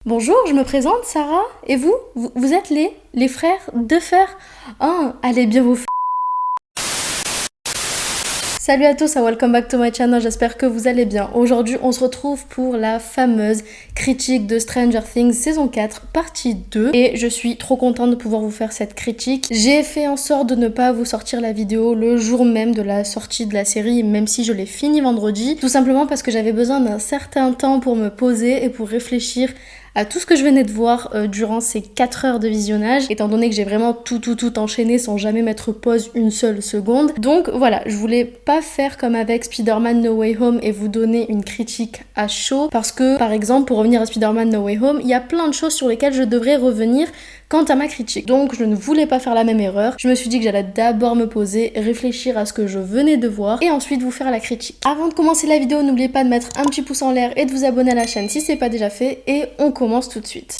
Bonjour, je me présente, Sarah. Et vous êtes les frères de fer. Oh, allez bien vous Salut à tous et welcome back to my channel, j'espère que vous allez bien. Aujourd'hui, on se retrouve pour la fameuse critique de Stranger Things saison 4, partie 2. Et je suis trop contente de pouvoir vous faire cette critique. J'ai fait en sorte de ne pas vous sortir la vidéo le jour même de la sortie de la série, même si je l'ai fini vendredi. Tout simplement parce que j'avais besoin d'un certain temps pour me poser et pour réfléchir à tout ce que je venais de voir durant ces 4 heures de visionnage, étant donné que j'ai vraiment tout enchaîné sans jamais mettre pause une seule seconde. Donc voilà, je voulais pas faire comme avec Spider-Man No Way Home et vous donner une critique à chaud, parce que par exemple, pour revenir à Spider-Man No Way Home, il y a plein de choses sur lesquelles je devrais revenir quant à ma critique. Donc je ne voulais pas faire la même erreur. Je me suis dit que j'allais d'abord me poser, réfléchir à ce que je venais de voir et ensuite vous faire la critique. Avant de commencer la vidéo, n'oubliez pas de mettre un petit pouce en l'air et de vous abonner à la chaîne si c'est pas déjà fait et on commence tout de suite.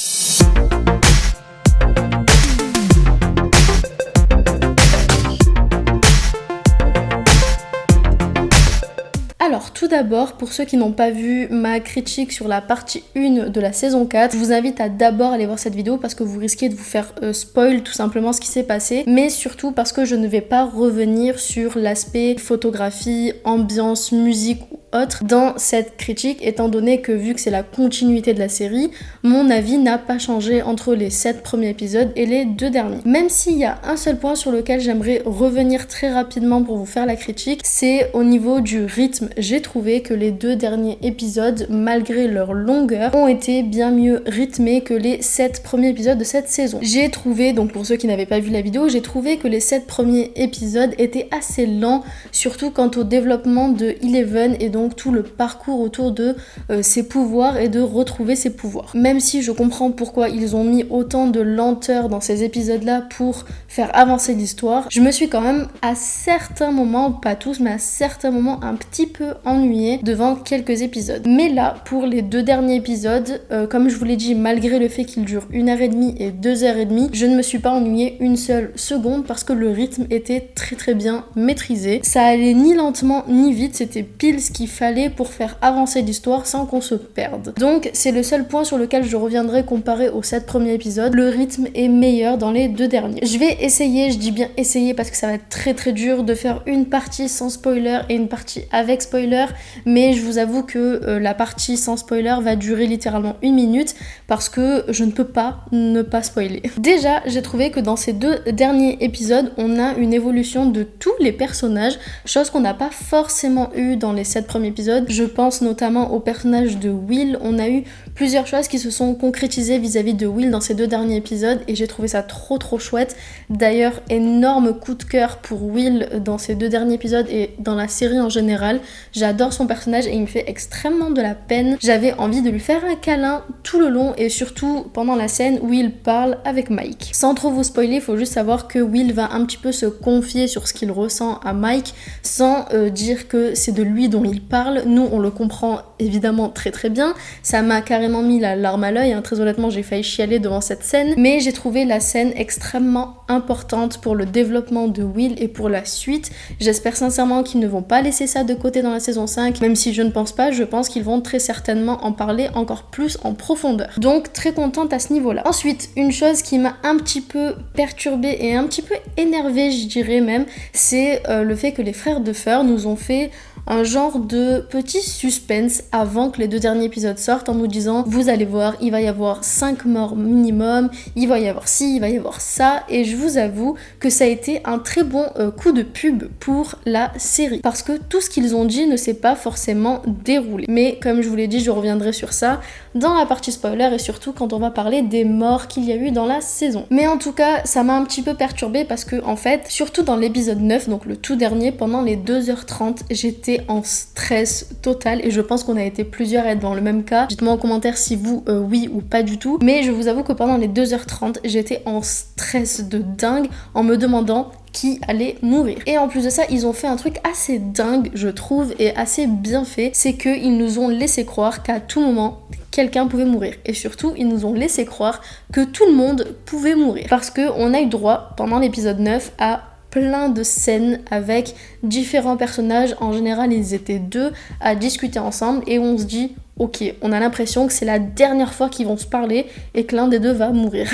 Alors tout d'abord, pour ceux qui n'ont pas vu ma critique sur la partie 1 de la saison 4, je vous invite à d'abord aller voir cette vidéo parce que vous risquez de vous faire spoil tout simplement ce qui s'est passé, mais surtout parce que je ne vais pas revenir sur l'aspect photographie, ambiance, musique ou autre dans cette critique, étant donné que vu que c'est la continuité de la série, mon avis n'a pas changé entre les 7 premiers épisodes et les 2 derniers. Même s'il y a un seul point sur lequel j'aimerais revenir très rapidement pour vous faire la critique, c'est au niveau du rythme. J'ai trouvé que les 2 derniers épisodes, malgré leur longueur, ont été bien mieux rythmés que les 7 premiers épisodes de cette saison. J'ai trouvé, donc pour ceux qui n'avaient pas vu la vidéo, j'ai trouvé que les 7 premiers épisodes étaient assez lents, surtout quant au développement de Eleven et donc tout le parcours autour de ses pouvoirs et de retrouver ses pouvoirs. Même si je comprends pourquoi ils ont mis autant de lenteur dans ces épisodes-là pour faire avancer l'histoire, je me suis quand même à certains moments, pas tous, mais à certains moments un petit peu ennuyée devant quelques épisodes. Mais là, pour les 2 derniers épisodes, comme je vous l'ai dit, malgré le fait qu'ils durent 1h30 et 2h30, je ne me suis pas ennuyée une seule seconde parce que le rythme était très bien maîtrisé. Ça allait ni lentement ni vite, c'était pile ce qu'il fallait pour faire avancer l'histoire sans qu'on se perde. Donc c'est le seul point sur lequel je reviendrai comparé aux 7 premiers épisodes. Le rythme est meilleur dans les 2 derniers. Je vais essayer, je dis bien essayer parce que ça va être très dur de faire une partie sans spoiler et une partie avec spoiler, mais je vous avoue que la partie sans spoiler va durer littéralement 1 minute parce que je ne peux pas ne pas spoiler. Déjà, j'ai trouvé que dans ces 2 derniers épisodes, on a une évolution de tous les personnages, chose qu'on n'a pas forcément eu dans les 7 premiers épisodes. Je pense notamment au personnage de Will. On a eu plusieurs choses qui se sont concrétisées vis-à-vis de Will dans ces 2 derniers épisodes et j'ai trouvé ça trop chouette. D'ailleurs, énorme coup de cœur pour Will dans ces 2 derniers épisodes et dans la série en général. J'adore son personnage et il me fait extrêmement de la peine. J'avais envie de lui faire un câlin tout le long et surtout pendant la scène où il parle avec Mike. Sans trop vous spoiler, il faut juste savoir que Will va un petit peu se confier sur ce qu'il ressent à Mike sans dire que c'est de lui dont il parle. Nous, on le comprend évidemment très bien. Ça m'a carrément mis la larme à l'œil, hein. Très honnêtement, j'ai failli chialer devant cette scène. Mais j'ai trouvé la scène extrêmement importante pour le développement de Will et pour la suite. J'espère sincèrement qu'ils ne vont pas laisser ça de côté dans la saison 5, même si je ne pense pas, je pense qu'ils vont très certainement en parler encore plus en profondeur. Donc très contente à ce niveau-là. Ensuite, une chose qui m'a un petit peu perturbée et un petit peu énervée, je dirais même, c'est le fait que les frères de Fer nous ont fait un genre de petit suspense avant que les 2 derniers épisodes sortent en nous disant vous allez voir, il va y avoir 5 morts minimum, il va y avoir ci, il va y avoir ça, et je vous avoue que ça a été un très bon coup de pub pour la série parce que tout ce qu'ils ont dit ne s'est pas forcément déroulé. Mais comme je vous l'ai dit, je reviendrai sur ça dans la partie spoiler et surtout quand on va parler des morts qu'il y a eu dans la saison. Mais en tout cas, ça m'a un petit peu perturbée parce que en fait, surtout dans l'épisode 9, donc le tout dernier, pendant les 2h30, j'étais en stress total et je pense qu'on a été plusieurs à être dans le même cas. Dites-moi en commentaire si vous, oui ou pas du tout. Mais je vous avoue que pendant les 2h30, j'étais en stress de dingue en me demandant qui allait mourir. Et en plus de ça, ils ont fait un truc assez dingue, je trouve, et assez bien fait, c'est qu'ils nous ont laissé croire qu'à tout moment, quelqu'un pouvait mourir. Et surtout, ils nous ont laissé croire que tout le monde pouvait mourir. Parce qu'on a eu droit, pendant l'épisode 9, à plein de scènes avec différents personnages. En général, ils étaient 2 à discuter ensemble et on se dit ok, on a l'impression que c'est la dernière fois qu'ils vont se parler et que l'un des deux va mourir.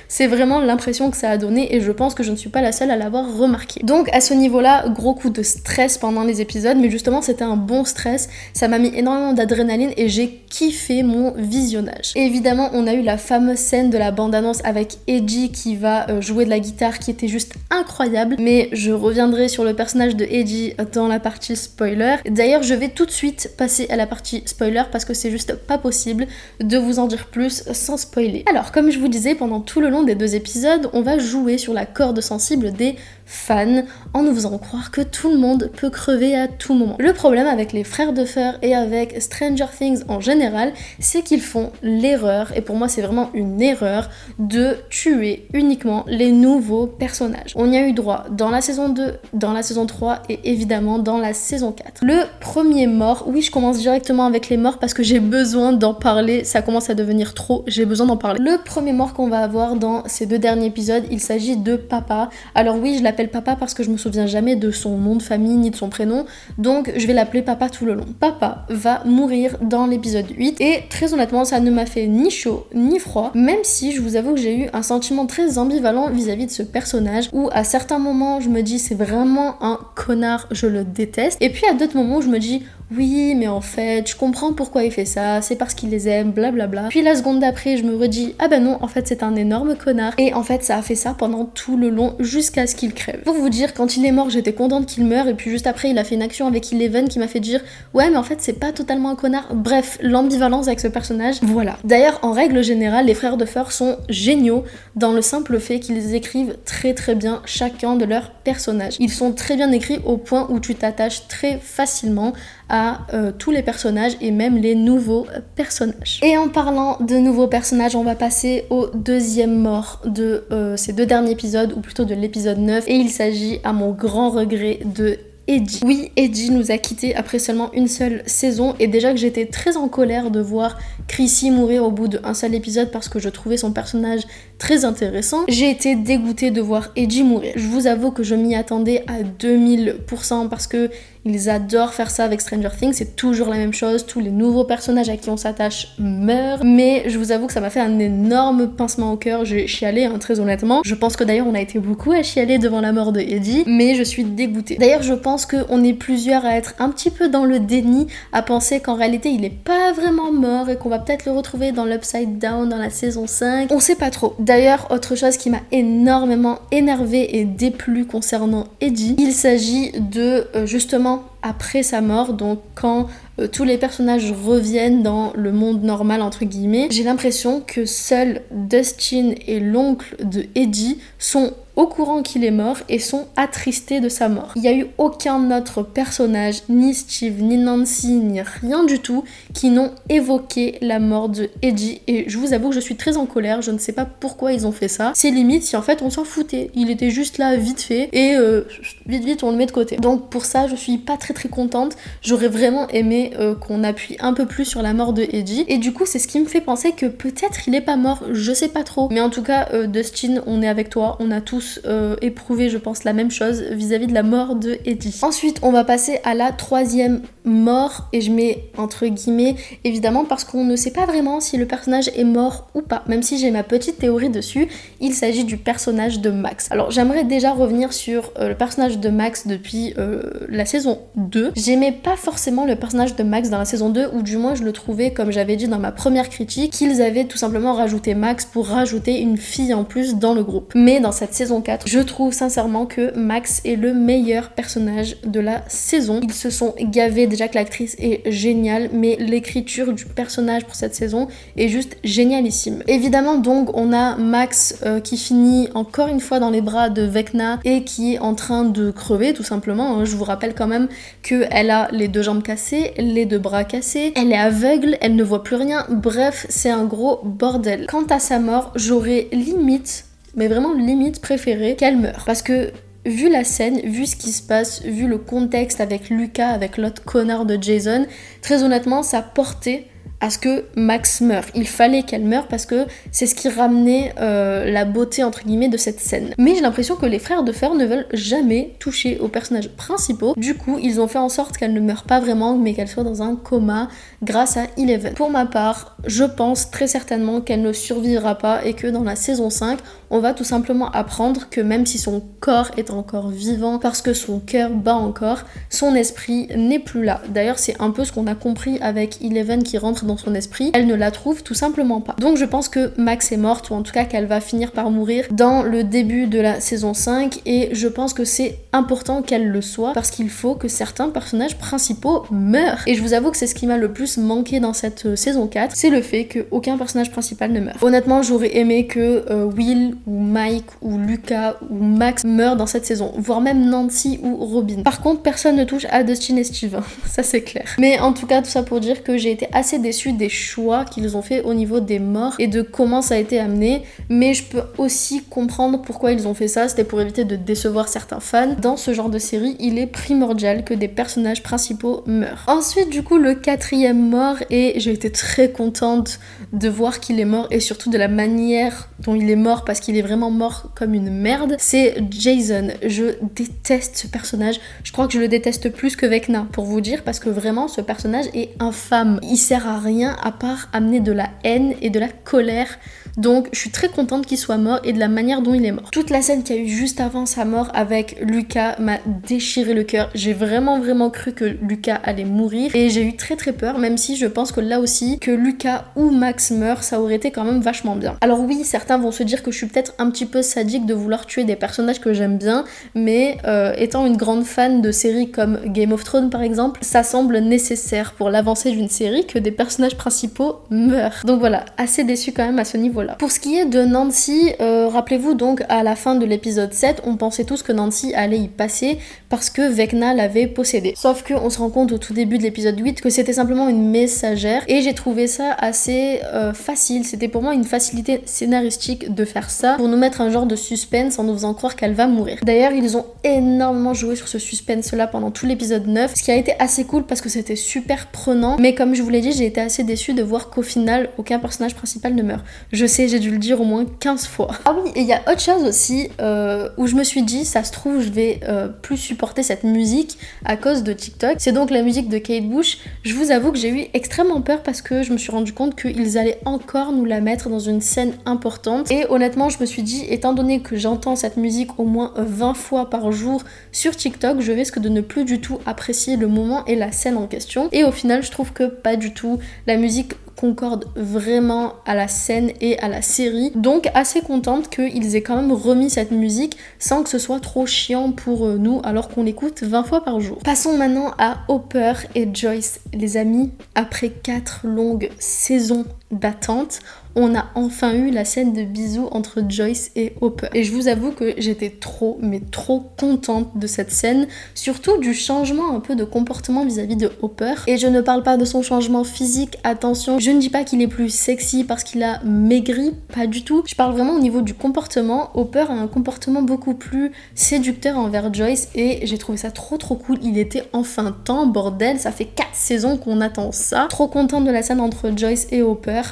C'est vraiment l'impression que ça a donné et je pense que je ne suis pas la seule à l'avoir remarqué. Donc à ce niveau-là, gros coup de stress pendant les épisodes, mais justement c'était un bon stress, ça m'a mis énormément d'adrénaline et j'ai kiffé mon visionnage. Et évidemment, on a eu la fameuse scène de la bande-annonce avec Eiji qui va jouer de la guitare qui était juste incroyable, mais je reviendrai sur le personnage de Eiji dans la partie spoiler. D'ailleurs, je vais tout de suite passer à la partie spoiler parce que c'est juste pas possible de vous en dire plus sans spoiler. Alors, comme je vous disais, pendant tout le long des 2 épisodes, on va jouer sur la corde sensible des fans en nous faisant croire que tout le monde peut crever à tout moment. Le problème avec les frères de fer et avec Stranger Things en général, c'est qu'ils font l'erreur, et pour moi c'est vraiment une erreur, de tuer uniquement les nouveaux personnages. On y a eu droit dans la saison 2, dans la saison 3 et évidemment dans la saison 4. Le premier mort, oui je commence directement avec les morts parce que j'ai besoin d'en parler, ça commence à devenir trop, j'ai besoin d'en parler. Le premier mort qu'on va avoir dans ces 2 derniers épisodes, il s'agit de Papa. Alors oui, je l'appelle Papa parce que je me souviens jamais de son nom de famille ni de son prénom, donc je vais l'appeler Papa tout le long. Papa va mourir dans l'épisode 8 et très honnêtement ça ne m'a fait ni chaud ni froid, même si je vous avoue que j'ai eu un sentiment très ambivalent vis-à-vis de ce personnage où à certains moments je me dis c'est vraiment un connard, je le déteste, et puis à d'autres moments où je me dis oui mais en fait je comprends pourquoi il fait ça, c'est parce qu'il les aime, blablabla. Puis la seconde d'après je me redis ah ben non en fait c'est un énorme connard, et en fait ça a fait ça pendant tout le long jusqu'à ce qu'il crève. Pour vous dire, quand il est mort j'étais contente qu'il meure, et puis juste après il a fait une action avec Eleven qui m'a fait dire ouais mais en fait c'est pas totalement un connard. Bref, l'ambivalence avec ce personnage, voilà. D'ailleurs en règle générale les frères de fer sont géniaux dans le simple fait qu'ils écrivent très très bien chacun de leurs personnages. Ils sont très bien écrits au point où tu t'attaches très facilement à tous les personnages et même les nouveaux personnages. Et en parlant de nouveaux personnages, on va passer au deuxième mort de ces 2 derniers épisodes, ou plutôt de l'épisode 9, et il s'agit à mon grand regret de Eiji. Oui, Eiji nous a quittés après seulement une seule saison, et déjà que j'étais très en colère de voir Chrissy mourir au bout d'un seul épisode parce que je trouvais son personnage très intéressant, j'ai été dégoûtée de voir Eiji mourir. Je vous avoue que je m'y attendais à 2000% parce que ils adorent faire ça avec Stranger Things, c'est toujours la même chose, tous les nouveaux personnages à qui on s'attache meurent, mais je vous avoue que ça m'a fait un énorme pincement au cœur, j'ai chialé hein, très honnêtement. Je pense que d'ailleurs on a été beaucoup à chialer devant la mort de Eiji, mais je suis dégoûtée. D'ailleurs je pense qu'on est plusieurs à être un petit peu dans le déni, à penser qu'en réalité il est pas vraiment mort et qu'on va peut-être le retrouver dans l'Upside Down dans la saison 5, on sait pas trop. D'ailleurs autre chose qui m'a énormément énervée et déplu concernant Eiji, il s'agit de justement après sa mort, donc quand tous les personnages reviennent dans le monde normal entre guillemets, j'ai l'impression que seuls Dustin et l'oncle de Eiji sont au courant qu'il est mort et sont attristés de sa mort. Il n'y a eu aucun autre personnage, ni Steve, ni Nancy, ni rien du tout, qui n'ont évoqué la mort de Eiji, et je vous avoue que je suis très en colère, je ne sais pas pourquoi ils ont fait ça. C'est limite si en fait on s'en foutait, il était juste là vite fait et vite on le met de côté. Donc pour ça je suis pas très contente, j'aurais vraiment aimé qu'on appuie un peu plus sur la mort de Eiji, et du coup c'est ce qui me fait penser que peut-être il est pas mort, je sais pas trop, mais en tout cas Dustin, on est avec toi, on a tous éprouvé je pense la même chose vis-à-vis de la mort de Eiji. Ensuite on va passer à la 3e mort, et je mets entre guillemets évidemment parce qu'on ne sait pas vraiment si le personnage est mort ou pas, même si j'ai ma petite théorie dessus. Il s'agit du personnage de Max. Alors j'aimerais déjà revenir sur le personnage de Max depuis la saison 2. J'aimais pas forcément le personnage de Max dans la saison 2, ou du moins je le trouvais, comme j'avais dit dans ma première critique, qu'ils avaient tout simplement rajouté Max pour rajouter une fille en plus dans le groupe. Mais dans cette saison 4, je trouve sincèrement que Max est le meilleur personnage de la saison. Ils se sont gavés, déjà que l'actrice est géniale, mais l'écriture du personnage pour cette saison est juste génialissime. Évidemment donc on a Max qui finit encore une fois dans les bras de Vecna et qui est en train de crever tout simplement. Je vous rappelle quand même qu'elle a les 2 jambes cassées, les 2 bras cassés, elle est aveugle, elle ne voit plus rien, bref c'est un gros bordel. Quant à sa mort, j'aurais limite, mais vraiment limite préféré qu'elle meure, parce que vu la scène, vu ce qui se passe, vu le contexte avec Lucas, avec l'autre connard de Jason, très honnêtement ça portait à ce que Max meure. Il fallait qu'elle meure parce que c'est ce qui ramenait la beauté entre guillemets de cette scène. Mais j'ai l'impression que les frères de fer ne veulent jamais toucher aux personnages principaux. Du coup, ils ont fait en sorte qu'elle ne meure pas vraiment, mais qu'elle soit dans un coma grâce à Eleven. Pour ma part, je pense très certainement qu'elle ne survivra pas et que dans la saison 5, on va tout simplement apprendre que même si son corps est encore vivant parce que son cœur bat encore, son esprit n'est plus là. D'ailleurs, c'est un peu ce qu'on a compris avec Eleven qui rentre dans son esprit. Elle ne la trouve tout simplement pas. Donc je pense que Max est morte, ou en tout cas qu'elle va finir par mourir dans le début de la saison 5, et je pense que c'est important qu'elle le soit parce qu'il faut que certains personnages principaux meurent. Et je vous avoue que c'est ce qui m'a le plus manqué dans cette saison 4, c'est le fait qu'aucun personnage principal ne meurt. Honnêtement, j'aurais aimé que Will ou Mike ou Lucas ou Max meurent dans cette saison, voire même Nancy ou Robin. Par contre, personne ne touche à Dustin et Steve, ça c'est clair. Mais en tout cas, tout ça pour dire que j'ai été assez déçue des choix qu'ils ont fait au niveau des morts et de comment ça a été amené, mais je peux aussi comprendre pourquoi ils ont fait ça, c'était pour éviter de décevoir certains fans. Dans ce genre de série, il est primordial que des personnages principaux meurent. Ensuite, du coup, le 4e mort, et j'ai été très contente de voir qu'il est mort et surtout de la manière dont il est mort parce qu'il est vraiment mort comme une merde, c'est Jason. Je déteste ce personnage, je crois que je le déteste plus que Vecna pour vous dire, parce que vraiment ce personnage est infâme. Il sert à rien à part amener de la haine et de la colère. Donc je suis très contente qu'il soit mort et de la manière dont il est mort. Toute la scène qu'il y a eu juste avant sa mort avec Lucas m'a déchiré le cœur. J'ai vraiment cru que Lucas allait mourir et j'ai eu très peur, même si je pense que là aussi, que Lucas ou Max meurt, ça aurait été quand même vachement bien. Alors oui, certains vont se dire que je suis peut-être un petit peu sadique de vouloir tuer des personnages que j'aime bien, mais étant une grande fan de séries comme Game of Thrones par exemple, ça semble nécessaire pour l'avancée d'une série que des personnages principaux meurent. Donc voilà, assez déçue quand même à ce niveau-là. Pour ce qui est de Nancy, rappelez-vous donc à la fin de l'épisode 7, on pensait tous que Nancy allait y passer parce que Vecna l'avait possédée. Sauf qu'on se rend compte au tout début de l'épisode 8 que c'était simplement une messagère, et j'ai trouvé ça assez facile. C'était pour moi une facilité scénaristique de faire ça pour nous mettre un genre de suspense en nous faisant croire qu'elle va mourir. D'ailleurs, ils ont énormément joué sur ce suspense-là pendant tout l'épisode 9, ce qui a été assez cool parce que c'était super prenant, mais comme je vous l'ai dit, j'ai été assez déçue de voir qu'au final, aucun personnage principal ne meurt. Je sais, j'ai dû le dire au moins 15 fois. Ah oui, et il y a autre chose aussi où je me suis dit, ça se trouve, je vais plus supporter cette musique à cause de TikTok. C'est donc la musique de Kate Bush. Je vous avoue que j'ai eu extrêmement peur parce que je me suis rendu compte qu'ils allaient encore nous la mettre dans une scène importante. Et honnêtement, je me suis dit, étant donné que j'entends cette musique au moins 20 fois par jour sur TikTok, je risque de ne plus du tout apprécier le moment et la scène en question. Et au final, je trouve que pas du tout. La musique concorde vraiment à la scène et à la série, donc assez contente qu'ils aient quand même remis cette musique sans que ce soit trop chiant pour nous alors qu'on l'écoute 20 fois par jour. Passons maintenant à Hopper et Joyce. Les amis, après 4 longues saisons d'attente, on a enfin eu la scène de bisous entre Joyce et Hopper. Et je vous avoue que j'étais trop contente de cette scène, surtout du changement un peu de comportement vis-à-vis de Hopper. Et je ne parle pas de son changement physique, attention, je ne dis pas qu'il est plus sexy parce qu'il a maigri, pas du tout. Je parle vraiment au niveau du comportement. Hopper a un comportement beaucoup plus séducteur envers Joyce et j'ai trouvé ça trop cool. Il était enfin temps, bordel, ça fait 4 saisons qu'on attend ça. Trop contente de la scène entre Joyce et Hopper.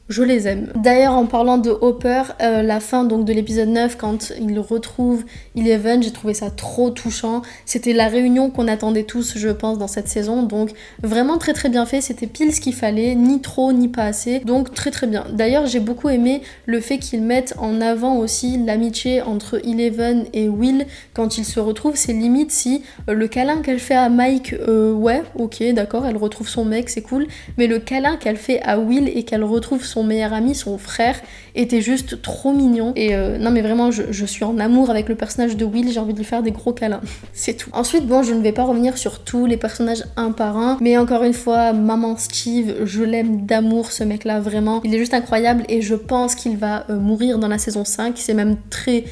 Je les aime. D'ailleurs, en parlant de Hopper, la fin donc de l'épisode 9, quand il retrouve Eleven, j'ai trouvé ça trop touchant. C'était la réunion qu'on attendait tous, je pense, dans cette saison. Donc vraiment très bien fait. C'était pile ce qu'il fallait, ni trop ni pas assez. Donc très bien. D'ailleurs, j'ai beaucoup aimé le fait qu'ils mettent en avant aussi l'amitié entre Eleven et Will quand ils se retrouvent. C'est limite si le câlin qu'elle fait à Mike, ouais, ok, d'accord, elle retrouve son mec, c'est cool. Mais le câlin qu'elle fait à Will et qu'elle retrouve son meilleur ami, son frère, était juste trop mignon. Et non mais vraiment, je suis en amour avec le personnage de Will, j'ai envie de lui faire des gros câlins. C'est tout. Ensuite, bon, je ne vais pas revenir sur tous les personnages un par un, mais encore une fois, maman Steve, je l'aime d'amour, ce mec-là, vraiment. Il est juste incroyable et je pense qu'il va mourir dans la saison 5, c'est même très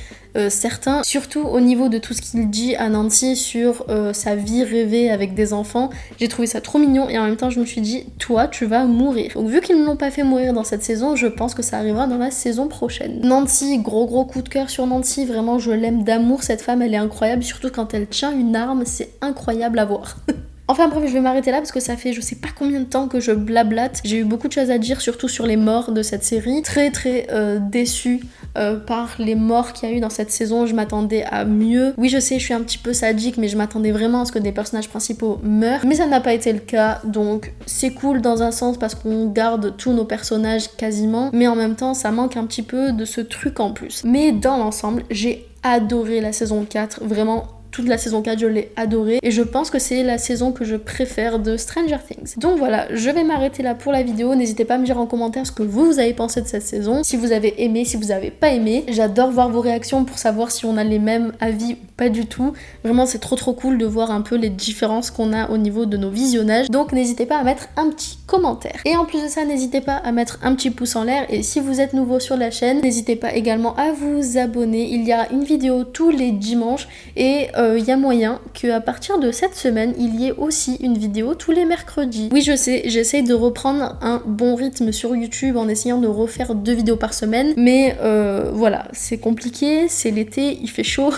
certain, surtout au niveau de tout ce qu'il dit à Nancy sur sa vie rêvée avec des enfants. J'ai trouvé ça trop mignon et en même temps je me suis dit, toi tu vas mourir. Donc vu qu'ils ne l'ont pas fait mourir dans cette saison, je pense que ça arrivera dans la saison prochaine. Nancy, gros coup de cœur sur Nancy, vraiment je l'aime d'amour, cette femme elle est incroyable, surtout quand elle tient une arme, c'est incroyable à voir. Enfin bref, je vais m'arrêter là parce que ça fait je sais pas combien de temps que je blablate. J'ai eu beaucoup de choses à dire, surtout sur les morts de cette série. Très déçue par les morts qu'il y a eu dans cette saison. Je m'attendais à mieux. Oui, je sais, je suis un petit peu sadique, mais je m'attendais vraiment à ce que des personnages principaux meurent. Mais ça n'a pas été le cas, donc c'est cool dans un sens parce qu'on garde tous nos personnages quasiment. Mais en même temps, ça manque un petit peu de ce truc en plus. Mais dans l'ensemble, j'ai adoré la saison 4, vraiment. Toute la saison 4, je l'ai adorée et je pense que c'est la saison que je préfère de Stranger Things. Donc voilà, je vais m'arrêter là pour la vidéo. N'hésitez pas à me dire en commentaire ce que vous avez pensé de cette saison, si vous avez aimé, si vous avez pas aimé. J'adore voir vos réactions pour savoir si on a les mêmes avis ou pas du tout. Vraiment, c'est trop cool de voir un peu les différences qu'on a au niveau de nos visionnages. Donc n'hésitez pas à mettre un petit commentaire. Et en plus de ça, n'hésitez pas à mettre un petit pouce en l'air. Et si vous êtes nouveau sur la chaîne, n'hésitez pas également à vous abonner. Il y a une vidéo tous les dimanches et il y a moyen qu'à partir de cette semaine, il y ait aussi une vidéo tous les mercredis. Oui, je sais, j'essaye de reprendre un bon rythme sur YouTube en essayant de refaire 2 vidéos par semaine, mais voilà, c'est compliqué, c'est l'été, il fait chaud.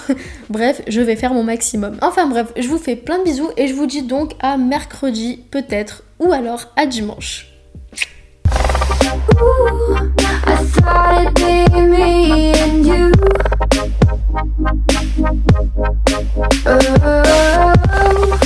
Bref, je vais faire mon maximum. Enfin bref, je vous fais plein de bisous et je vous dis donc à mercredi peut-être, ou alors à dimanche. Ouh.